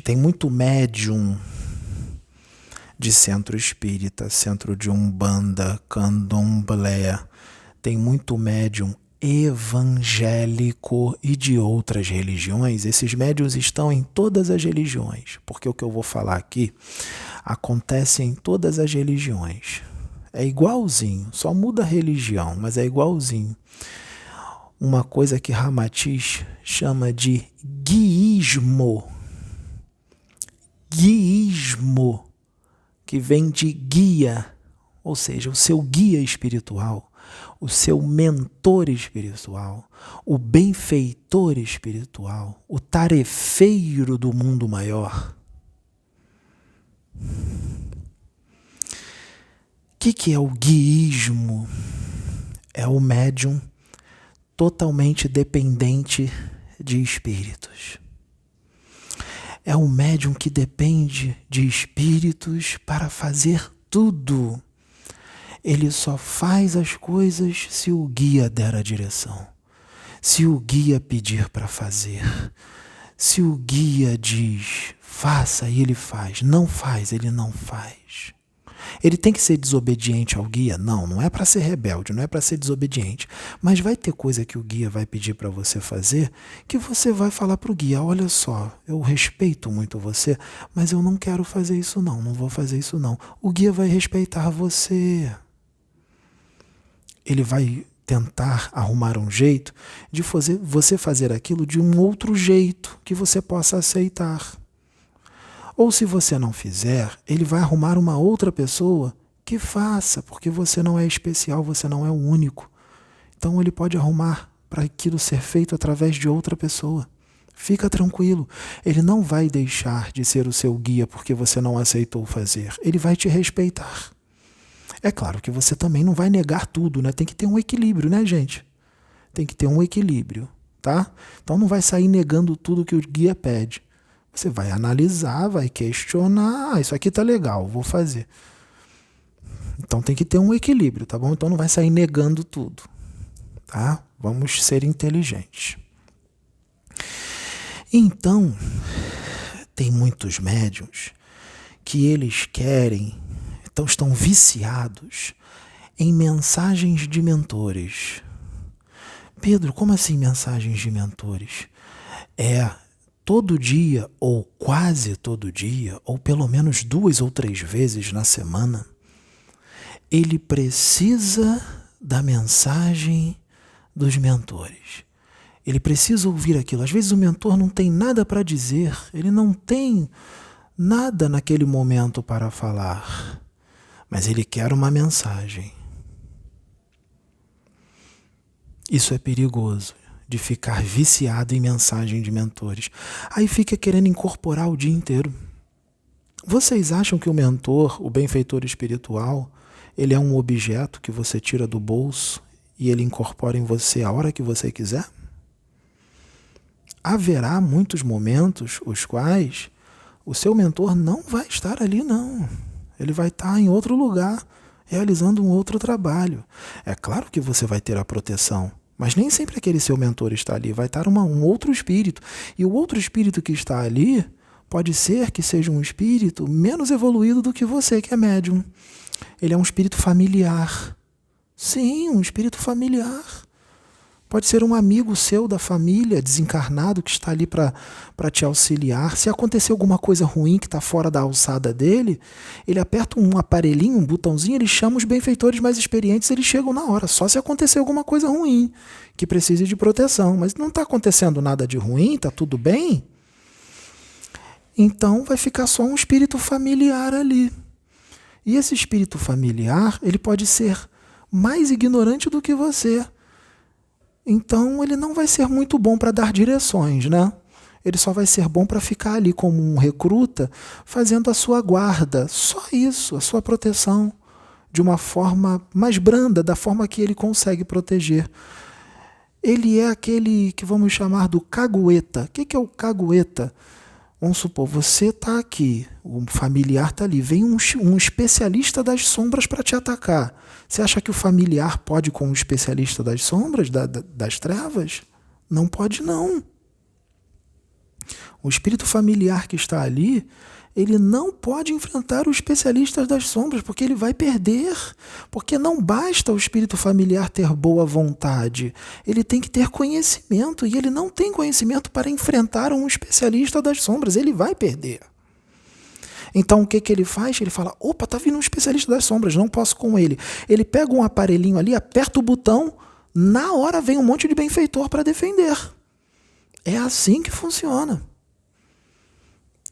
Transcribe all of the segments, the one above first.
Tem muito médium de centro espírita, centro de Umbanda, Candomblé, tem muito médium evangélico e de outras religiões. Esses médiuns estão em todas as religiões, porque o que eu vou falar aqui acontece em todas as religiões. É igualzinho, só muda a religião, mas é igualzinho. Uma coisa que Ramatiz chama de guiísmo. Guiísmo, que vem de guia, ou seja, o seu guia espiritual, o seu mentor espiritual, o benfeitor espiritual, o tarefeiro do mundo maior. O que é o guiísmo? É o médium totalmente dependente de espíritos. É um médium que depende de espíritos para fazer tudo. Ele só faz as coisas se o guia der a direção. Se o guia pedir para fazer. Se o guia diz, faça, e ele faz. Não faz, ele não faz. Ele tem que ser desobediente ao guia? Não, não é para ser rebelde, não é para ser desobediente. Mas vai ter coisa que o guia vai pedir para você fazer que você vai falar para o guia, olha só, eu respeito muito você, mas eu não quero fazer isso não, não vou fazer isso não. O guia vai respeitar você. Ele vai tentar arrumar um jeito de você fazer aquilo de um outro jeito que você possa aceitar. Ou se você não fizer, ele vai arrumar uma outra pessoa que faça, porque você não é especial, você não é o único. Então ele pode arrumar para aquilo ser feito através de outra pessoa. Fica tranquilo, ele não vai deixar de ser o seu guia porque você não aceitou fazer. Ele vai te respeitar. É claro que você também não vai negar tudo, né? Tem que ter um equilíbrio, né, gente? Tem que ter um equilíbrio, tá? Então não vai sair negando tudo que o guia pede. Você vai analisar, vai questionar, isso aqui tá legal, vou fazer. Então tem que ter um equilíbrio, tá bom? Então não vai sair negando tudo, tá? Vamos ser inteligentes. Então, tem muitos médiuns que eles querem, então estão viciados em mensagens de mentores. Pedro, como assim mensagens de mentores? Todo dia, ou quase todo dia, ou pelo menos 2 ou 3 vezes na semana, ele precisa da mensagem dos mentores. Ele precisa ouvir aquilo. Às vezes o mentor não tem nada para dizer, ele não tem nada naquele momento para falar, mas ele quer uma mensagem. Isso é perigoso, de ficar viciado em mensagem de mentores. Aí fica querendo incorporar o dia inteiro. Vocês acham que o mentor, o benfeitor espiritual, ele é um objeto que você tira do bolso e ele incorpora em você a hora que você quiser? Haverá muitos momentos os quais o seu mentor não vai estar ali, não. Ele vai estar em outro lugar, realizando um outro trabalho. É claro que você vai ter a proteção, mas nem sempre aquele seu mentor está ali, vai estar um outro espírito. E o outro espírito que está ali pode ser que seja um espírito menos evoluído do que você, que é médium. Ele é um espírito familiar. Sim, um espírito familiar. Pode ser um amigo seu da família, desencarnado, que está ali para te auxiliar. Se acontecer alguma coisa ruim que está fora da alçada dele, ele aperta um aparelhinho, um botãozinho, ele chama os benfeitores mais experientes, eles chegam na hora. Só se acontecer alguma coisa ruim, que precise de proteção. Mas não está acontecendo nada de ruim, está tudo bem? Então vai ficar só um espírito familiar ali. E esse espírito familiar, ele pode ser mais ignorante do que você. Então ele não vai ser muito bom para dar direções, né? Ele só vai ser bom para ficar ali como um recruta, fazendo a sua guarda, só isso, a sua proteção, de uma forma mais branda, da forma que ele consegue proteger. Ele é aquele que vamos chamar do cagueta. O que é o cagueta? Vamos supor, você está aqui, o familiar está ali, vem um especialista das sombras para te atacar. Você acha que o familiar pode com o especialista das sombras, das trevas? Não pode, não. O espírito familiar que está ali, ele não pode enfrentar os especialistas das sombras, porque ele vai perder. Porque não basta o espírito familiar ter boa vontade, ele tem que ter conhecimento, e ele não tem conhecimento para enfrentar um especialista das sombras, ele vai perder. Então o que ele faz? Ele fala, opa, tá vindo um especialista das sombras, não posso com ele. Ele pega um aparelhinho ali, aperta o botão, na hora vem um monte de benfeitor para defender. É assim que funciona.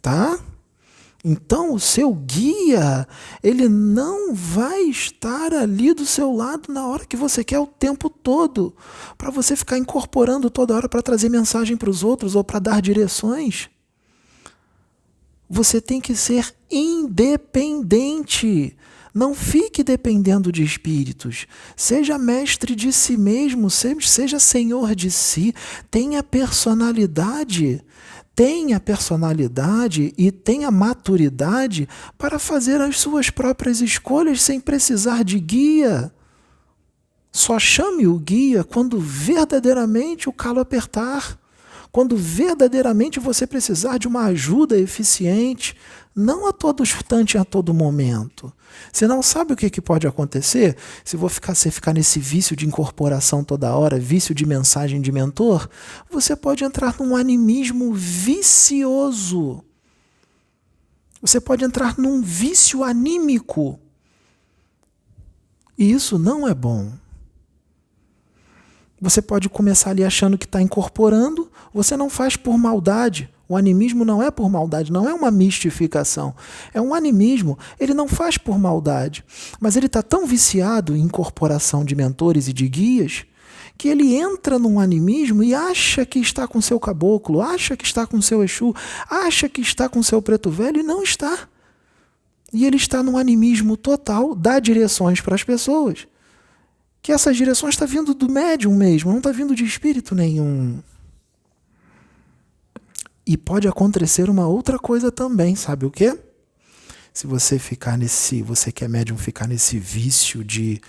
Tá? Então o seu guia, ele não vai estar ali do seu lado na hora que você quer o tempo todo, para você ficar incorporando toda hora para trazer mensagem para os outros ou para dar direções. Você tem que ser independente. Não fique dependendo de espíritos. Seja mestre de si mesmo, seja senhor de si. Tenha personalidade e tenha maturidade para fazer as suas próprias escolhas sem precisar de guia. Só chame o guia quando verdadeiramente o calo apertar. Quando verdadeiramente você precisar de uma ajuda eficiente, não a todo instante, a todo momento. Você não sabe o que pode acontecer se você ficar nesse vício de incorporação toda hora, vício de mensagem de mentor, você pode entrar num animismo vicioso. Você pode entrar num vício anímico. E isso não é bom. Você pode começar ali achando que está incorporando, você não faz por maldade. O animismo não é por maldade, não é uma mistificação. É um animismo, ele não faz por maldade. Mas ele está tão viciado em incorporação de mentores e de guias, que ele entra num animismo e acha que está com seu caboclo, acha que está com seu Exu, acha que está com seu preto velho e não está. E ele está num animismo total, dá direções para as pessoas, que essas direções estão vindo do médium mesmo, não está vindo de espírito nenhum. E pode acontecer uma outra coisa também, sabe o quê? Se você você que é médium, ficar nesse vício de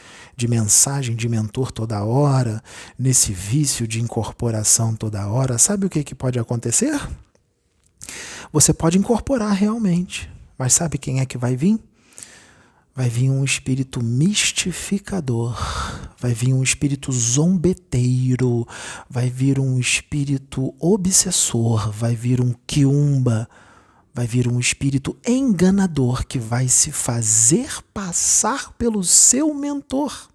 mensagem de mentor toda hora, nesse vício de incorporação toda hora, sabe o que pode acontecer? Você pode incorporar realmente, mas sabe quem é que vai vir? Vai vir um espírito mistificador, vai vir um espírito zombeteiro, vai vir um espírito obsessor, vai vir um quiumba, vai vir um espírito enganador que vai se fazer passar pelo seu mentor.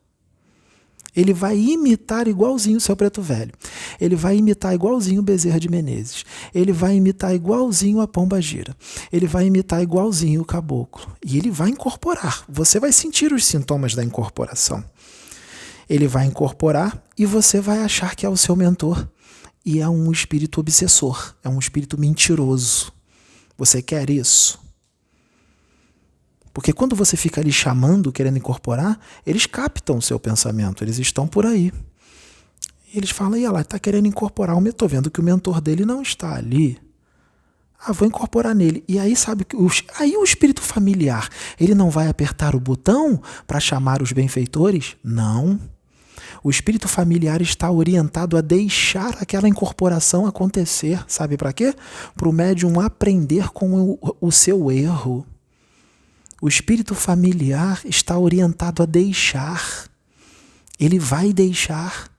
Ele vai imitar igualzinho o seu preto velho. Ele vai imitar igualzinho o Bezerra de Menezes. Ele vai imitar igualzinho a Pombagira. Ele vai imitar igualzinho o caboclo. E ele vai incorporar. Você vai sentir os sintomas da incorporação. Ele vai incorporar e você vai achar que é o seu mentor. E é um espírito obsessor. É um espírito mentiroso. Você quer isso? Porque quando você fica ali chamando, querendo incorporar, eles captam o seu pensamento, eles estão por aí. E eles falam, e ela está querendo incorporar, eu estou vendo que o mentor dele não está ali. Ah, vou incorporar nele. E aí, sabe, aí o espírito familiar, ele não vai apertar o botão para chamar os benfeitores? Não. O espírito familiar está orientado a deixar aquela incorporação acontecer. Sabe para quê? Para o médium aprender com o seu erro. O espírito familiar está orientado a deixar. Ele vai deixar.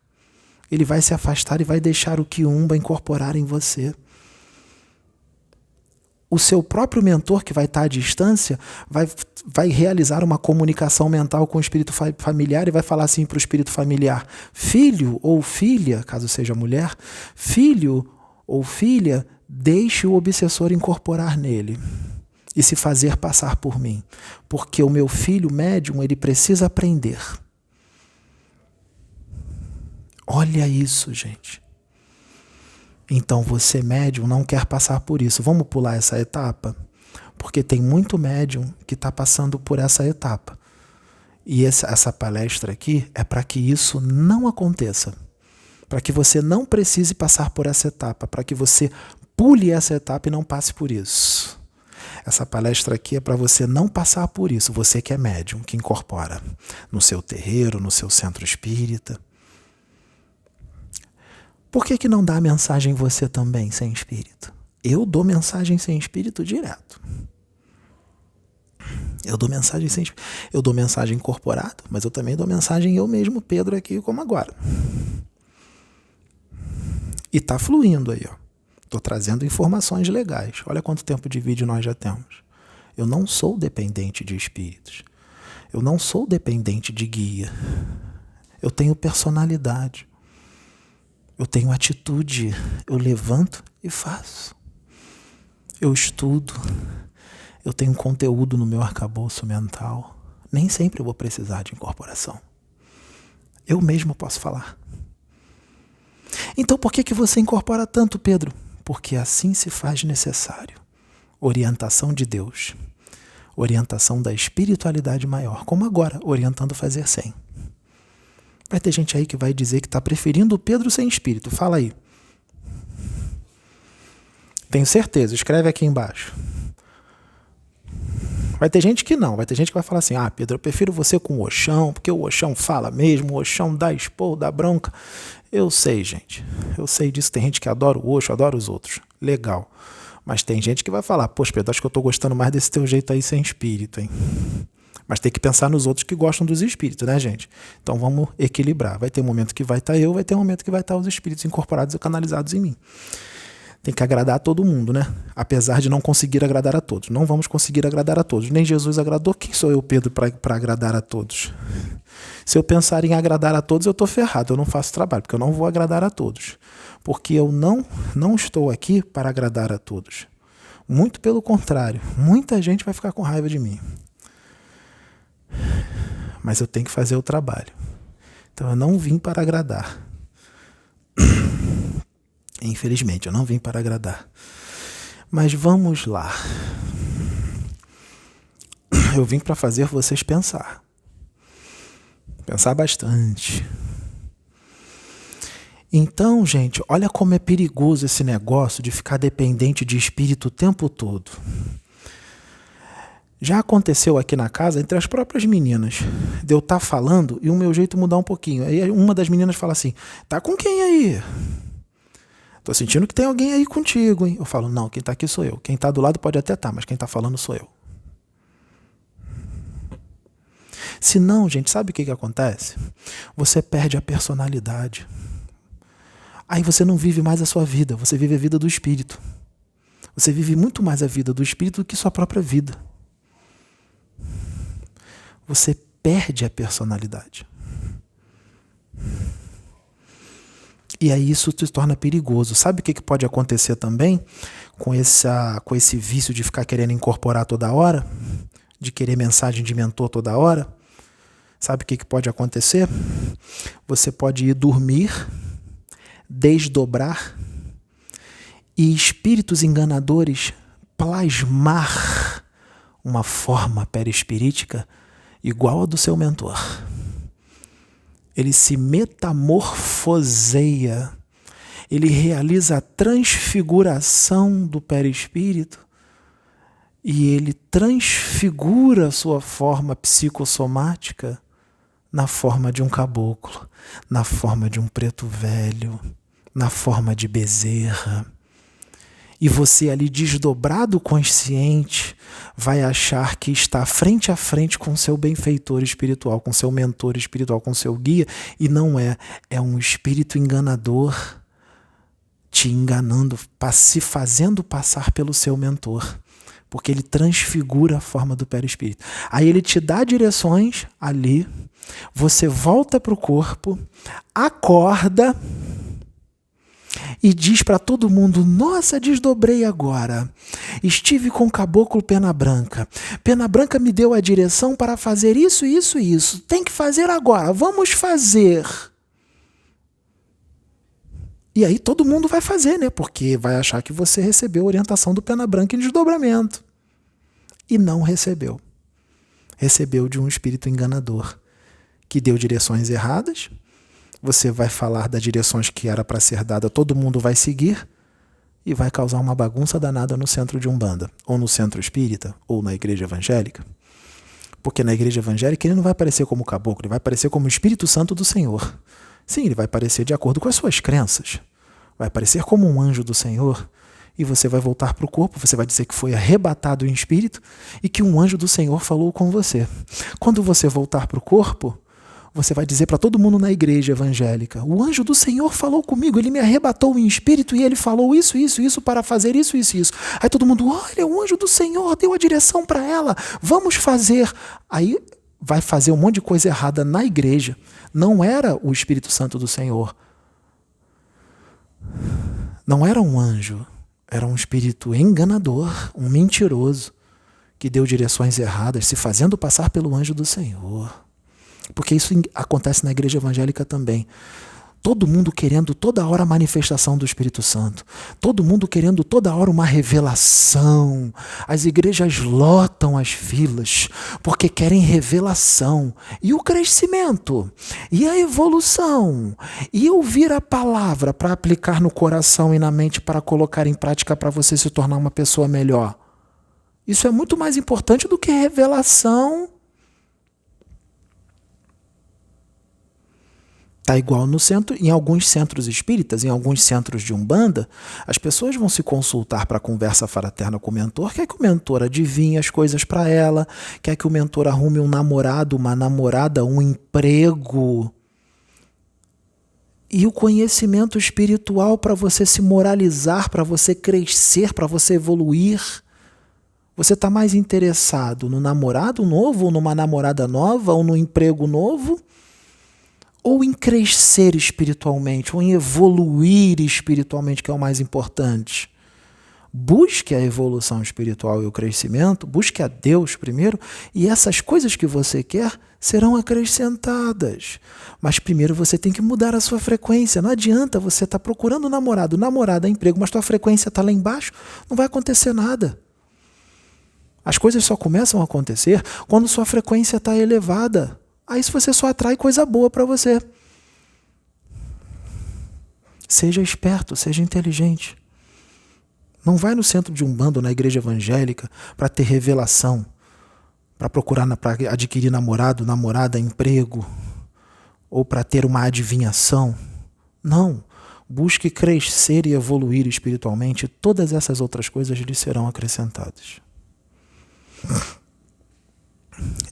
Ele vai se afastar e vai deixar o quiumba incorporar em você. O seu próprio mentor, que vai estar à distância, vai realizar uma comunicação mental com o espírito familiar e vai falar assim para o espírito familiar: filho ou filha, caso seja mulher, filho ou filha, deixe o obsessor incorporar nele e se fazer passar por mim, porque o meu filho médium, ele precisa aprender. Olha isso, gente. Então você, médium, não quer passar por isso. Vamos pular essa etapa? Porque tem muito médium que está passando por essa etapa. E essa palestra aqui é para que isso não aconteça. Para que você não precise passar por essa etapa. Para que você pule essa etapa e não passe por isso. Essa palestra aqui é para você não passar por isso. Você que é médium, que incorpora no seu terreiro, no seu centro espírita. Por que não dá a mensagem você também, sem espírito? Eu dou mensagem sem espírito direto. Eu dou mensagem sem espírito. Eu dou mensagem incorporada, mas eu também dou mensagem eu mesmo, Pedro, aqui como agora. E está fluindo aí, ó. Estou trazendo informações legais. Olha quanto tempo de vídeo nós já temos. Eu não sou dependente de espíritos. Eu não sou dependente de guia. Eu tenho personalidade. Eu tenho atitude. Eu levanto e faço. Eu estudo. Eu tenho conteúdo no meu arcabouço mental. Nem sempre eu vou precisar de incorporação. Eu mesmo posso falar. Então por que você incorpora tanto, Pedro? Porque assim se faz necessário. Orientação de Deus. Orientação da espiritualidade maior. Como agora, orientando fazer sem. Vai ter gente aí que vai dizer que está preferindo o Pedro sem espírito. Fala aí. Tenho certeza. Escreve aqui embaixo. Vai ter gente que não. Vai ter gente que vai falar assim, Pedro, eu prefiro você com o Oxão, porque o Oxão fala mesmo, o Oxão dá expor, dá bronca. Eu sei, gente. Eu sei disso. Tem gente que adora o Oxo, adora os outros. Legal. Mas tem gente que vai falar, poxa, Pedro, acho que eu tô gostando mais desse teu jeito aí sem espírito, hein? Mas tem que pensar nos outros que gostam dos espíritos, né, gente? Então vamos equilibrar. Vai ter um momento que vai estar eu, vai ter um momento que vai estar os espíritos incorporados e canalizados em mim. Tem que agradar a todo mundo, né? Apesar de não conseguir agradar a todos. Não vamos conseguir agradar a todos. Nem Jesus agradou. Quem sou eu, Pedro, para agradar a todos? Se eu pensar em agradar a todos, eu estou ferrado. Eu não faço trabalho, porque eu não vou agradar a todos. Porque eu não estou aqui para agradar a todos. Muito pelo contrário. Muita gente vai ficar com raiva de mim. Mas eu tenho que fazer o trabalho. Então eu não vim para agradar. Infelizmente, eu não vim para agradar. Mas vamos lá. Eu vim para fazer vocês pensar. Pensar bastante. Então, gente, olha como é perigoso esse negócio de ficar dependente de espírito o tempo todo. Já aconteceu aqui na casa, entre as próprias meninas, de eu estar falando e o meu jeito mudar um pouquinho. Aí uma das meninas fala assim, tá com quem aí? Tô sentindo que tem alguém aí contigo, hein? Eu falo, não, quem tá aqui sou eu. Quem tá do lado pode até estar, mas quem tá falando sou eu. Se não, gente, sabe o que acontece? Você perde a personalidade. Aí você não vive mais a sua vida, você vive a vida do espírito. Você vive muito mais a vida do espírito do que sua própria vida. Você perde a personalidade. E aí isso se torna perigoso. Sabe o que pode acontecer também com esse vício de ficar querendo incorporar toda hora? De querer mensagem de mentor toda hora? Sabe o que pode acontecer? Você pode ir dormir, desdobrar e espíritos enganadores plasmar uma forma perispirítica igual a do seu mentor. Ele se metamorfoseia, ele realiza a transfiguração do perispírito e ele transfigura a sua forma psicossomática na forma de um caboclo, na forma de um preto velho, na forma de Bezerra. E você ali desdobrado consciente vai achar que está frente a frente com seu benfeitor espiritual, com seu mentor espiritual, com seu guia, e não é. É um espírito enganador te enganando, se fazendo passar pelo seu mentor, porque ele transfigura a forma do perispírito. Aí ele te dá direções ali, você volta para o corpo, acorda e diz para todo mundo, nossa, desdobrei agora. Estive com o caboclo Pena Branca. Pena Branca me deu a direção para fazer isso, isso e isso. Tem que fazer agora, vamos fazer. E aí todo mundo vai fazer, né? Porque vai achar que você recebeu a orientação do Pena Branca em desdobramento. E não recebeu. Recebeu de um espírito enganador, que deu direções erradas. Você vai falar das direções que era para ser dada, todo mundo vai seguir e vai causar uma bagunça danada no centro de Umbanda, ou no centro espírita, ou na igreja evangélica. Porque na igreja evangélica ele não vai aparecer como caboclo, ele vai aparecer como o Espírito Santo do Senhor. Sim, ele vai aparecer de acordo com as suas crenças. Vai aparecer como um anjo do Senhor e você vai voltar para o corpo, você vai dizer que foi arrebatado em espírito e que um anjo do Senhor falou com você. Quando você voltar para o corpo, você vai dizer para todo mundo na igreja evangélica: o anjo do Senhor falou comigo, ele me arrebatou em espírito e ele falou isso, isso, isso para fazer isso, isso, isso. Aí todo mundo: olha, o anjo do Senhor deu a direção para ela, vamos fazer. Aí vai fazer um monte de coisa errada na igreja. Não era o Espírito Santo do Senhor. Não era um anjo. Era um espírito enganador, um mentiroso, que deu direções erradas, se fazendo passar pelo anjo do Senhor. Porque isso acontece na igreja evangélica também. Todo mundo querendo toda hora a manifestação do Espírito Santo. Todo mundo querendo toda hora uma revelação. As igrejas lotam as filas porque querem revelação. E o crescimento? E a evolução? E ouvir a palavra para aplicar no coração e na mente para colocar em prática para você se tornar uma pessoa melhor? Isso é muito mais importante do que revelação. Tá igual no centro, em alguns centros espíritas, em alguns centros de Umbanda, as pessoas vão se consultar para conversa fraterna com o mentor, quer que o mentor adivinhe as coisas para ela, quer que o mentor arrume um namorado, uma namorada, um emprego. E o conhecimento espiritual para você se moralizar, para você crescer, para você evoluir. Você está mais interessado no namorado novo, ou numa namorada nova, ou no emprego novo? Ou em crescer espiritualmente, ou em evoluir espiritualmente, que é o mais importante? Busque a evolução espiritual e o crescimento, busque a Deus primeiro, e essas coisas que você quer serão acrescentadas. Mas primeiro você tem que mudar a sua frequência. Não adianta você estar procurando namorado, namorada, emprego, mas sua frequência está lá embaixo, não vai acontecer nada. As coisas só começam a acontecer quando sua frequência está elevada. Aí você só atrai coisa boa para você. Seja esperto, seja inteligente. Não vai no centro de Umbanda ou na igreja evangélica para ter revelação, para procurar, para adquirir namorado, namorada, emprego, ou para ter uma adivinhação. Não. Busque crescer e evoluir espiritualmente. Todas essas outras coisas lhe serão acrescentadas.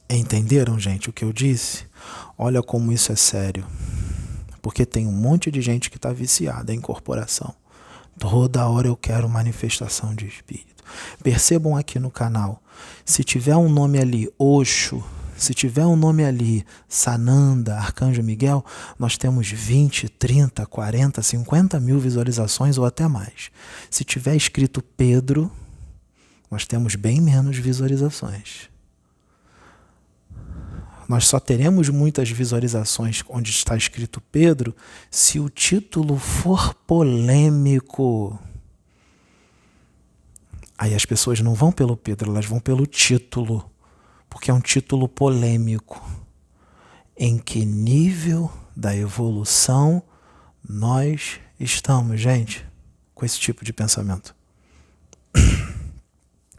Entenderam, gente, o que eu disse? Olha como isso é sério. Porque tem um monte de gente que está viciada em incorporação. Toda hora eu quero manifestação de espírito. Percebam aqui no canal, se tiver um nome ali, Oxo, se tiver um nome ali, Sananda, Arcanjo Miguel, nós temos 20, 30, 40, 50 mil visualizações ou até mais. Se tiver escrito Pedro, nós temos bem menos visualizações. Nós só teremos muitas visualizações onde está escrito Pedro se o título for polêmico. Aí as pessoas não vão pelo Pedro, elas vão pelo título, porque é um título polêmico. Em que nível da evolução nós estamos, gente, com esse tipo de pensamento?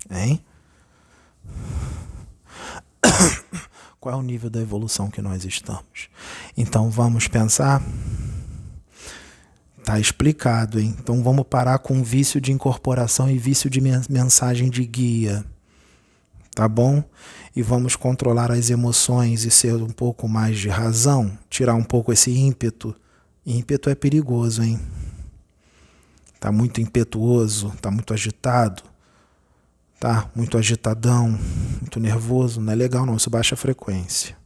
Hein? Qual é o nível da evolução que nós estamos? Então vamos pensar. Tá explicado, hein? Então vamos parar com vício de incorporação e vício de mensagem de guia. Tá bom? E vamos controlar as emoções e ser um pouco mais de razão. Tirar um pouco esse ímpeto. Ímpeto é perigoso, hein? Tá muito impetuoso, tá muito agitado. Tá muito agitadão, muito nervoso, não é legal não, isso baixa a frequência.